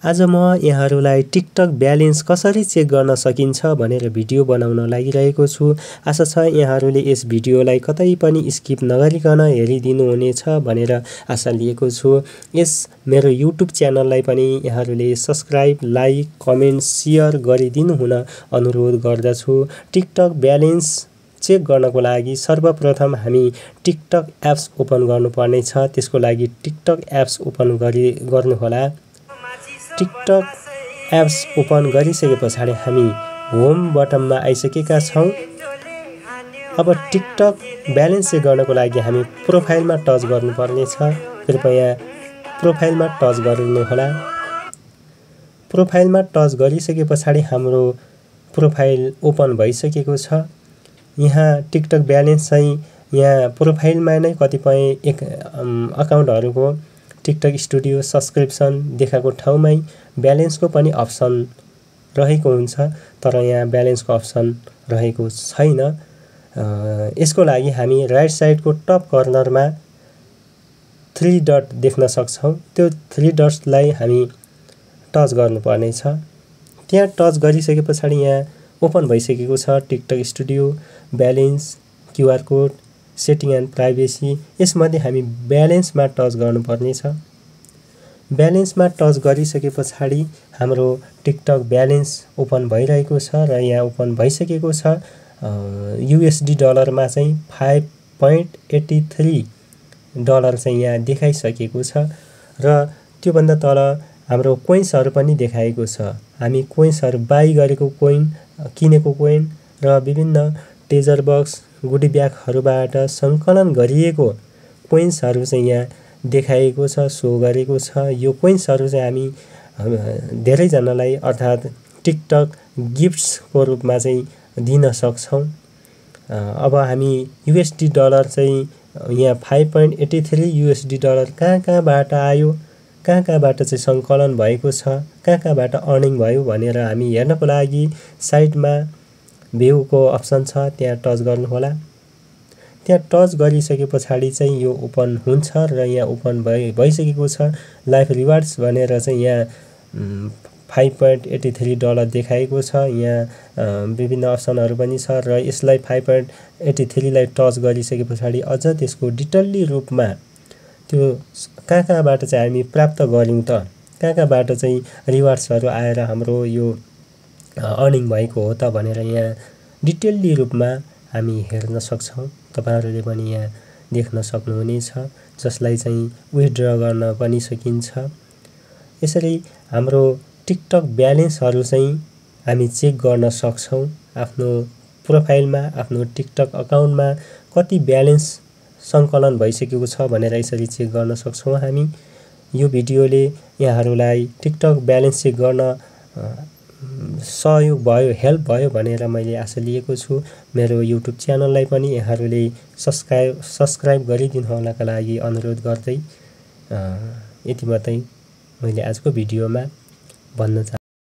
आज म यहाँहरूलाई टिकटक ब्यालेन्स कसरी चेक गर्न सकिन्छ भनेर भिडियो बनाउन लागिरहेको छु। आशा छ यहाँहरूले यस भिडियोलाई कतै पनि स्किप नगरिकन हेरिदिनु हुनेछ भनेर आशा लिएको छु। यस मेरो युट्युब च्यानललाई पनि यहाँहरूले सब्स्क्राइब, लाइक, कमेन्ट, शेयर गरिदिनु हुन अनुरोध गर्दछु। टिकटक ब्यालेन्स चेक गर्नको लागि सर्वप्रथम हामी टिकटक एप्स ओपन गर्नुपर्नेछ। त्यसको लागि टिकटक एप्स ओपन गर्नुहोला। टिकटक एप्स ओपन गरिसके पछाडि हामी होम बटनमा आइसकेका छौँ। अब टिकटक ब्यालेन्स चेक गर्नको लागि हामी प्रोफाइलमा टच गर्नुपर्नेछ। कृपया प्रोफाइलमा टच गर्नुहोला। प्रोफाइलमा टच गरिसके पछाडि हाम्रो प्रोफाइल ओपन भइसकेको छ। यहाँ टिकटक ब्यालेन्स चाहिँ यहाँ प्रोफाइलमा नै कतिपय अकाउन्टहरूको टिकटक स्टुडियो सब्सक्रिप्सन देखाएको ठाउँमै ब्यालेन्सको पनि अप्सन रहेको हुन्छ, तर यहाँ ब्यालेन्सको अप्सन रहेको छैन। यसको लागि हामी राइट साइडको टप कर्नरमा 3 डट देख्न सक्छौँ। त्यो 3 डट्सलाई हामी टच गर्नुपर्नेछ। त्यहाँ टच गरिसके पछाडि यहाँ ओपन भइसकेको छ TikTok studio, balance, QR code, setting and privacy. यसमध्ये हामी ब्यालेन्समा टच गर्नुपर्नेछ। ब्यालेन्समा टच गरिसके पछाडि हाम्रो टिकटक ब्यालेन्स ओपन भइरहेको छ र यहाँ ओपन भइसकेको छ। युएसडी डलरमा चाहिँ $5.83 चाहिँ यहाँ देखाइसकेको छ र त्योभन्दा तल हाम्रो कोइन्सहरू पनि देखाएको छ। हामी कोइन्सहरू बाई गरेको कोइन, किनेको कोइन र विभिन्न ट्रेजर बक्स, गुडी ब्यागहरूबाट सङ्कलन गरिएको कोइन्सहरू चाहिँ यहाँ देखाएको छ, सो गरेको छ। यो कोइन्सहरू चाहिँ हामी धेरैजनालाई अर्थात् टिकटक गिफ्ट्सको रूपमा चाहिँ दिन सक्छौँ। अब हामी युएसडी डलर चाहिँ यहाँ $5.83 कहाँबाट आयो, कहाँबाट चाहिँ सङ्कलन भएको छ, कहाँबाट अर्निङ भयो भनेर हामी हेर्नको लागि साइडमा भ्यूको अप्सन छ, त्यहाँ टच गर्नुहोला। त्यहाँ टच गरिसके पछाडि चाहिँ यो ओपन हुन्छ र यहाँ ओपन भइसकेको छ। लाइफ रिवार्ड्स भनेर चाहिँ यहाँ $5.83 देखाएको छ। यहाँ विभिन्न अप्सनहरू पनि छ र यसलाई 5.83 लाई टच गरिसके पछाडि अझ त्यसको डिटेल्ली रूपमा त्यो कहाँबाट चाहिँ हामी प्राप्त गऱ्यौँ त, कहाँबाट चाहिँ रिवार्ड्सहरू आएर हाम्रो यो अर्निङ भएको हो त भनेर यहाँ डिटेल्ली रूपमा हामी हेर्न सक्छौँ। तपाईँहरूले पनि यहाँ देख्न सक्नुहुनेछ, जसलाई चाहिँ विथड्र गर्न पनि सकिन्छ। यसरी हाम्रो टिकटक ब्यालेन्सहरू चाहिँ हामी चेक गर्न सक्छौँ। आफ्नो प्रोफाइलमा, आफ्नो टिकटक अकाउन्टमा कति ब्यालेन्स सङ्कलन भइसकेको छ भनेर यसरी चेक गर्न सक्छौँ हामी। यो भिडियोले यहाँहरूलाई टिकटक ब्यालेन्स चेक गर्न सहयोग भयो, हेल्प भयो भनेर मैले आशा लिएको छु। मेरो युट्युब च्यानललाई पनि यहाँहरूले सब्स्क्राइब गरिदिनु हुनका लागि अनुरोध गर्दै यति मात्रै मैले आजको भिडियोमा भन्न चाहन्छु।